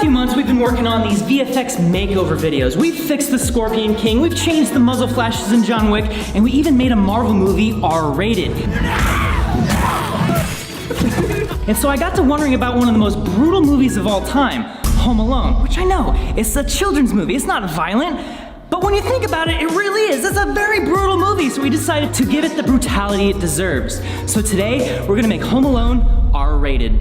few months, we've been working on these VFX makeover videos. We've fixed the Scorpion King, we've changed the muzzle flashes in John Wick, and we even made a Marvel movie R-rated. And so I got to wondering about one of the most brutal movies of all time, Home Alone, which I know, it's a children's movie, it's not violent, but when you think about it, it really is. It's a very brutal movie, so we decided to give it the brutality it deserves. So today, we're gonna make Home Alone R-rated.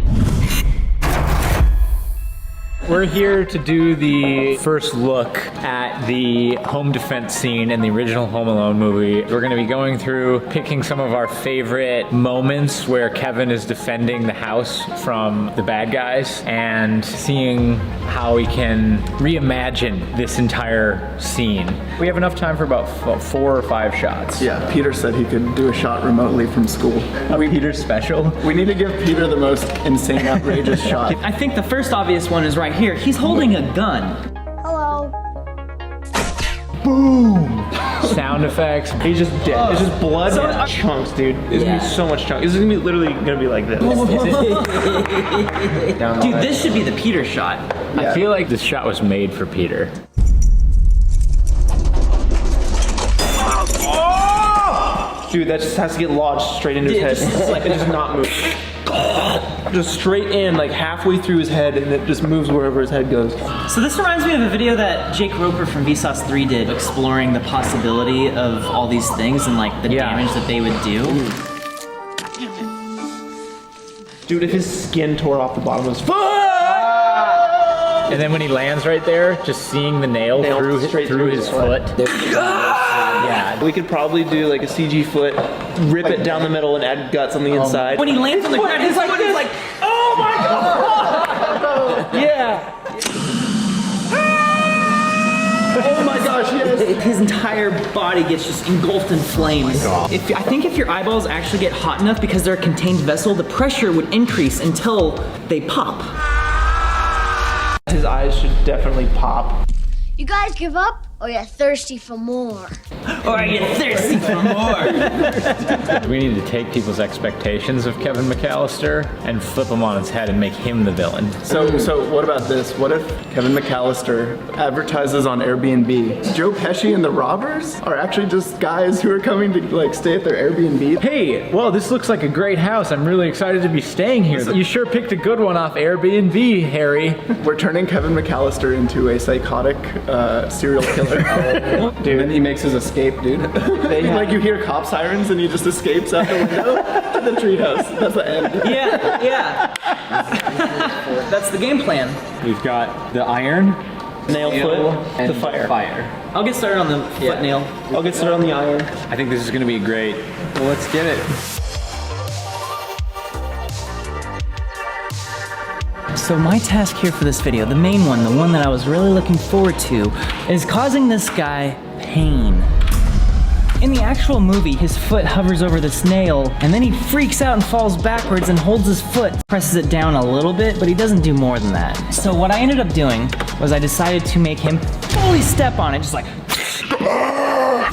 We're here to do the first look at the home defense scene in the original Home Alone movie. We're gonna be going through, picking some of our favorite moments where Kevin is defending the house from the bad guys and seeing how we can reimagine this entire scene. We have enough time for about 4 or 5 shots. Yeah, Peter said he could do a shot remotely from school. Peter's special. We need to give Peter the most insane, outrageous shot. I think the first obvious one is right here. He's holding a gun. Hello. Boom! Sound effects. He's just dead. It's just blood and chunks, dude. It's gonna be so much chunks. This is gonna be literally gonna be like this. Dude, this should be the Peter shot. I feel like this shot was made for Peter. Dude, that just has to get lodged straight into his head. It does not move. Just straight in, like halfway through his head, and it just moves wherever his head goes. So this reminds me of a video that Jake Roper from Vsauce 3 did, exploring the possibility of all these things and like the damage that they would do. Dude, if his skin tore off the bottom of his foot! And then when he lands right there, just seeing the nail through his foot. Yeah, we could probably do like a CG foot, rip it down the middle and add guts on the inside. When he lands on the ground, his foot is like, oh my god! Yeah! Oh my gosh, yes! His entire body gets just engulfed in flames. I think if your eyeballs actually get hot enough because they're a contained vessel, the pressure would increase until they pop. His eyes should definitely pop. You guys give up, or you're thirsty for more? Or are you thirsty for more? We need to take people's expectations of Kevin McAllister and flip them on its head and make him the villain. So what about this? What if Kevin McAllister advertises on Airbnb? Joe Pesci and the robbers are actually just guys who are coming to like stay at their Airbnb. Hey, well, this looks like a great house. I'm really excited to be staying here. You sure picked a good one off Airbnb, Harry. We're turning Kevin McAllister into a psychotic serial killer. Dude. And then he makes his escape, dude. Like you hear cop sirens and he just escapes out the window to the treehouse. That's the end. Yeah. That's the game plan. We've got the iron, Nail foot, and the fire. I'll get started on the foot nail. I'll get started on the iron. I think this is gonna be great. Well, let's get it. So my task here for this video, the main one, the one that I was really looking forward to, is causing this guy pain. In the actual movie, his foot hovers over this nail, and then he freaks out and falls backwards and holds his foot, presses it down a little bit, but he doesn't do more than that. So what I ended up doing was I decided to make him fully step on it, just like...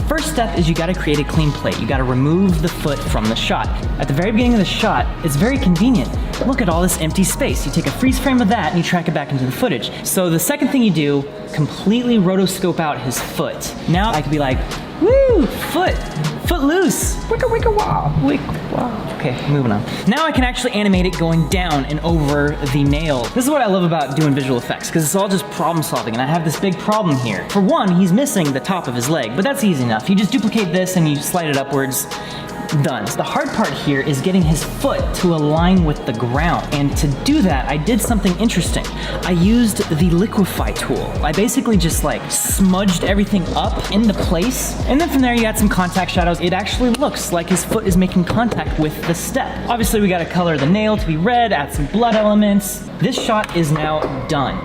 First step is you gotta create a clean plate. You gotta remove the foot from the shot. At the very beginning of the shot, it's very convenient. Look at all this empty space. You take a freeze frame of that and you track it back into the footage. So the second thing you do, completely rotoscope out his foot. Now I could be like, woo, foot loose. Wicka wicka wow, wicka wow. Okay, moving on. Now I can actually animate it going down and over the nail. This is what I love about doing visual effects, because it's all just problem solving, and I have this big problem here. For one, he's missing the top of his leg, but that's easy enough. You just duplicate this and you slide it upwards. Done. The hard part here is getting his foot to align with the ground. And to do that, I did something interesting. I used the liquefy tool. I basically just like smudged everything up into place. And then from there you add some contact shadows. It actually looks like his foot is making contact with the step. Obviously we gotta color the nail to be red, add some blood elements. This shot is now done.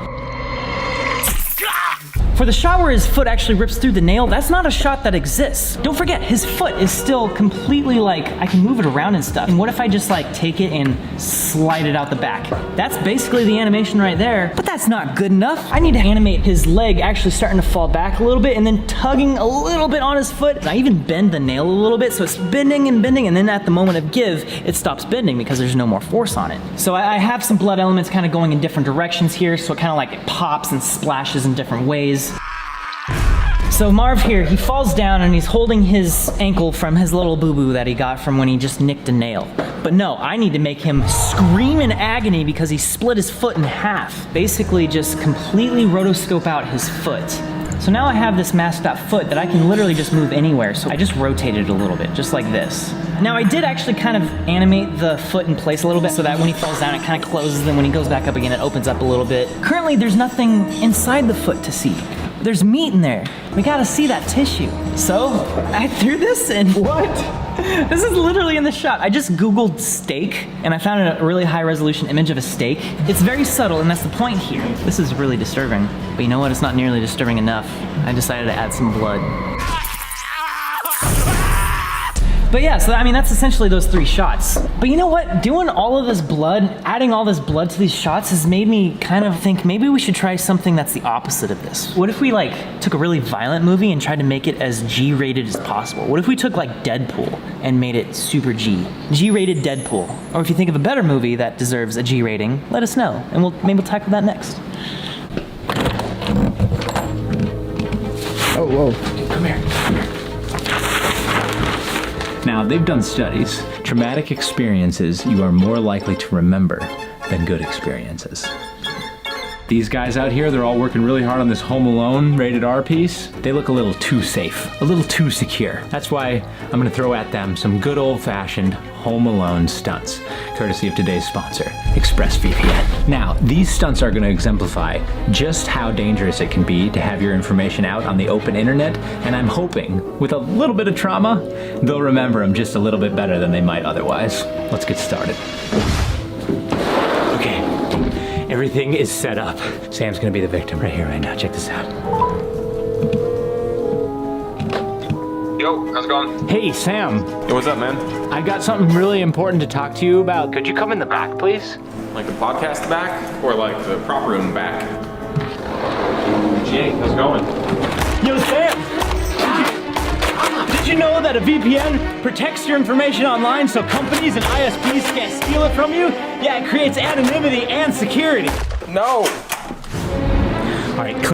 For the shot where his foot actually rips through the nail, that's not a shot that exists. Don't forget, his foot is still completely like, I can move it around and stuff. And what if I just like take it and slide it out the back? That's basically the animation right there, but that's not good enough. I need to animate his leg actually starting to fall back a little bit and then tugging a little bit on his foot. And I even bend the nail a little bit, so it's bending and bending, and then at the moment of give, it stops bending because there's no more force on it. So I have some blood elements kind of going in different directions here, so it kind of like it pops and splashes in different ways. So Marv here, he falls down and he's holding his ankle from his little boo-boo that he got from when he just nicked a nail. But no, I need to make him scream in agony because he split his foot in half. Basically just completely rotoscope out his foot. So now I have this masked out foot that I can literally just move anywhere. So I just rotated it a little bit, just like this. Now I did actually kind of animate the foot in place a little bit so that when he falls down, it kind of closes, and when he goes back up again, it opens up a little bit. Currently, there's nothing inside the foot to see. There's meat in there. We gotta see that tissue. So I threw this in. What? This is literally in the shot. I just Googled steak and I found a really high resolution image of a steak. It's very subtle and that's the point here. This is really disturbing. But you know what? It's not nearly disturbing enough. I decided to add some blood. But yeah, so I mean, that's essentially those 3 shots. But you know what? Doing all of this blood, adding all this blood to these shots has made me kind of think maybe we should try something that's the opposite of this. What if we like took a really violent movie and tried to make it as G-rated as possible? What if we took like Deadpool and made it super G? G-rated Deadpool. Or if you think of a better movie that deserves a G rating, let us know. And maybe we'll tackle that next. Oh, whoa. Come here. Now, they've done studies. Traumatic experiences you are more likely to remember than good experiences. These guys out here, they're all working really hard on this Home Alone rated R piece. They look a little too safe, a little too secure. That's why I'm gonna throw at them some good old-fashioned Home Alone stunts, courtesy of today's sponsor, ExpressVPN. Now, these stunts are gonna exemplify just how dangerous it can be to have your information out on the open internet, and I'm hoping, with a little bit of trauma, they'll remember them just a little bit better than they might otherwise. Let's get started. Okay, everything is set up. Sam's gonna be the victim right here, right now. Check this out. Yo, how's it going? Hey, Sam. Yo, what's up, man? I got something really important to talk to you about. Could you come in the back, please? Like the podcast back? Or like the prop room back? Jake, how's it going? Yo, Sam! Did you know that a VPN protects your information online so companies and ISPs can't steal it from you? Yeah, it creates anonymity and security. No! All right,